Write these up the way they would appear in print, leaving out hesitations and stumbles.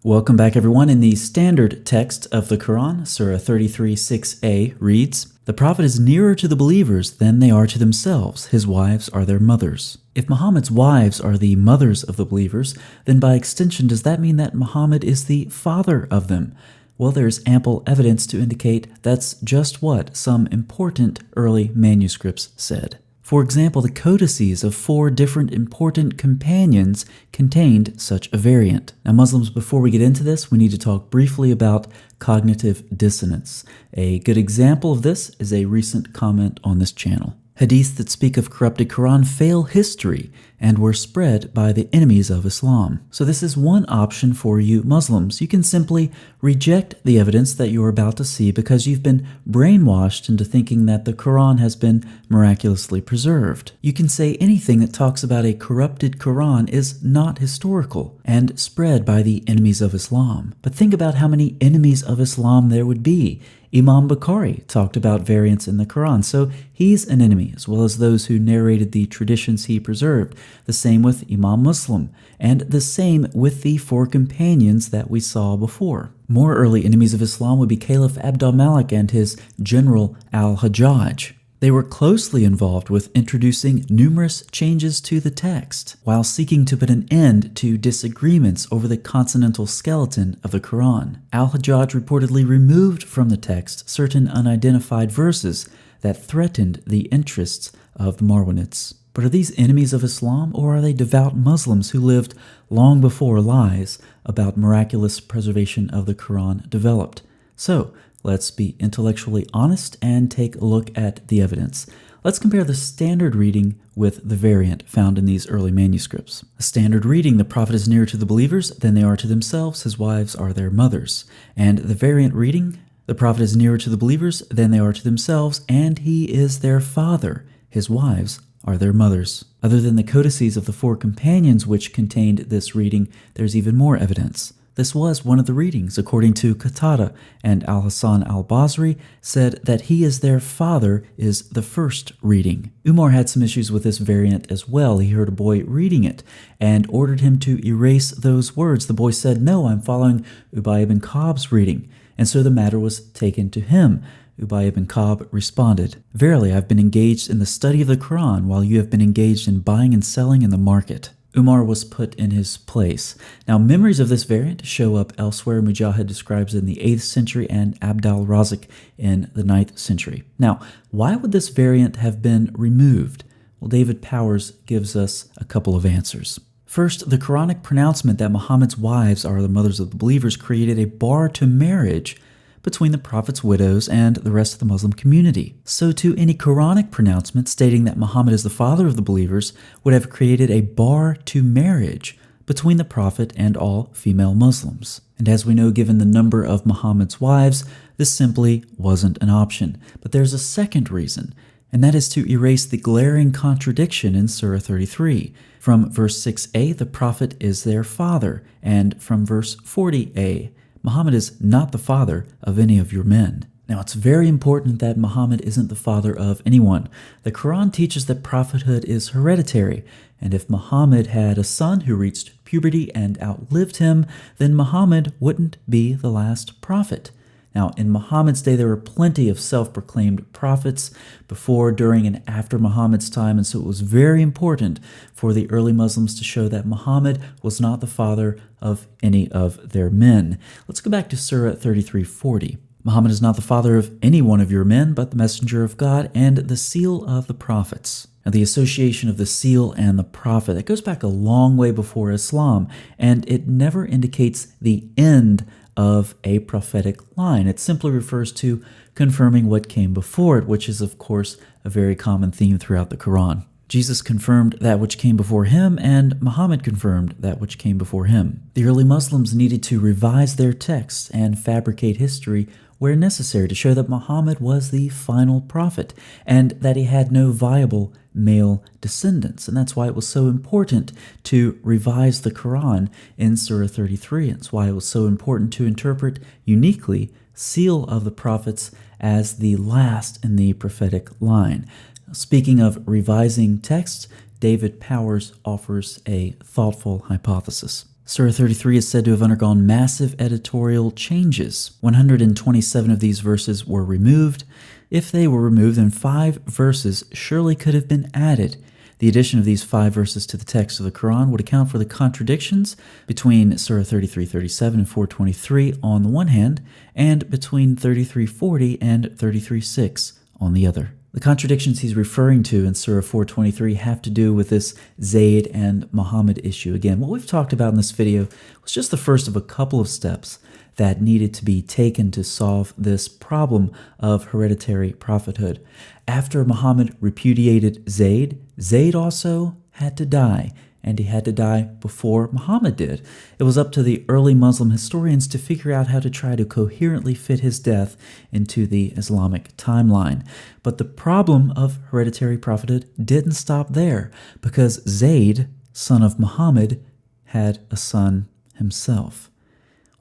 Welcome back, everyone. In the standard text of the Quran, Surah 33:6a reads, "The Prophet is nearer to the believers than they are to themselves. His wives are their mothers." If Muhammad's wives are the mothers of the believers, then by extension does that mean that Muhammad is the father of them? Well, there's ample evidence to indicate that's just what some important early manuscripts said. For example, the codices of 4 different important companions contained such a variant. Now, Muslims, before we get into this, we need to talk briefly about cognitive dissonance. A good example of this is a recent comment on this channel. Hadiths that speak of corrupted Quran fail history and were spread by the enemies of Islam. So this is one option for you Muslims. You can simply reject the evidence that you're about to see because you've been brainwashed into thinking that the Quran has been miraculously preserved. You can say anything that talks about a corrupted Quran is not historical and spread by the enemies of Islam. But think about how many enemies of Islam there would be. Imam Bukhari talked about variants in the Quran, so he's an enemy, as well as those who narrated the traditions he preserved. The same with Imam Muslim, and the same with the 4 companions that we saw before. More early enemies of Islam would be Caliph Abd al-Malik and his general al-Hajjaj. They were closely involved with introducing numerous changes to the text, while seeking to put an end to disagreements over the consonantal skeleton of the Quran. Al-Hajjaj reportedly removed from the text certain unidentified verses that threatened the interests of the Marwanids. But are these enemies of Islam, or are they devout Muslims who lived long before lies about miraculous preservation of the Quran developed? So, let's be intellectually honest and take a look at the evidence. Let's compare the standard reading with the variant found in these early manuscripts. The standard reading, "The Prophet is nearer to the believers than they are to themselves, his wives are their mothers." And the variant reading, "The Prophet is nearer to the believers than they are to themselves, and he is their father, his wives are their mothers." Other than the codices of the 4 companions which contained this reading, there's even more evidence. This was one of the readings, according to Qatada, and Al-Hasan al-Basri said that he is their father is the first reading. Umar had some issues with this variant as well. He heard a boy reading it and ordered him to erase those words. The boy said, "No, I'm following Ubay ibn Ka'b's reading." And so the matter was taken to him. Ubay ibn Ka'b responded, "Verily, I've been engaged in the study of the Quran while you have been engaged in buying and selling in the market." Umar was put in his place. Now, memories of this variant show up elsewhere. Mujahid describes it in the 8th century and Abd al-Razik in the 9th century. Now, why would this variant have been removed? Well, David Powers gives us a couple of answers. First, the Quranic pronouncement that Muhammad's wives are the mothers of the believers created a bar to marriage between the Prophet's widows and the rest of the Muslim community. So too, any Quranic pronouncement stating that Muhammad is the father of the believers would have created a bar to marriage between the Prophet and all female Muslims. And as we know, given the number of Muhammad's wives, this simply wasn't an option. But there's a second reason, and that is to erase the glaring contradiction in Surah 33. From verse 6a, the Prophet is their father, and from verse 40a, Muhammad is not the father of any of your men. Now, it's very important that Muhammad isn't the father of anyone. The Quran teaches that prophethood is hereditary, and if Muhammad had a son who reached puberty and outlived him, then Muhammad wouldn't be the last prophet. Now, in Muhammad's day, there were plenty of self-proclaimed prophets before, during, and after Muhammad's time, and so it was very important for the early Muslims to show that Muhammad was not the father of any of their men. Let's go back to Surah 33:40. Muhammad is not the father of any one of your men, but the messenger of God and the seal of the prophets. Now, the association of the seal and the prophet, that goes back a long way before Islam, and it never indicates the end of a prophetic line. It simply refers to confirming what came before it, which is, of course, a very common theme throughout the Quran. Jesus confirmed that which came before him, and Muhammad confirmed that which came before him. The early Muslims needed to revise their texts and fabricate history where necessary to show that Muhammad was the final prophet and that he had no viable male descendants. And that's why it was so important to revise the Quran in Surah 33. It's why it was so important to interpret uniquely seal of the prophets as the last in the prophetic line. Speaking of revising texts, David Powers offers a thoughtful hypothesis. Surah 33 is said to have undergone massive editorial changes. 127 of these verses were removed. If they were removed, then 5 verses surely could have been added. The addition of these 5 verses to the text of the Quran would account for the contradictions between Surah 33:37 and 4:23 on the one hand, and between 33:40 and 33:6 on the other. The contradictions he's referring to in Surah 4:23 have to do with this Zayd and Muhammad issue. Again, what we've talked about in this video was just the first of a couple of steps that needed to be taken to solve this problem of hereditary prophethood. After Muhammad repudiated Zayd, Zayd also had to die, and he had to die before Muhammad did. It was up to the early Muslim historians to figure out how to try to coherently fit his death into the Islamic timeline. But the problem of hereditary prophethood didn't stop there, because Zayd, son of Muhammad, had a son himself.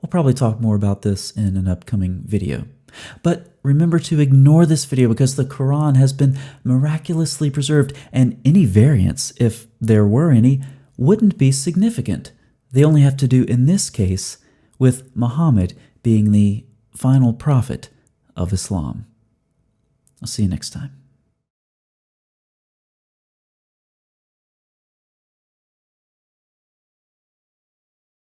We'll probably talk more about this in an upcoming video. But remember to ignore this video because the Quran has been miraculously preserved, and any variants, if there were any, wouldn't be significant. They only have to do, in this case, with Muhammad being the final prophet of Islam. I'll see you next time.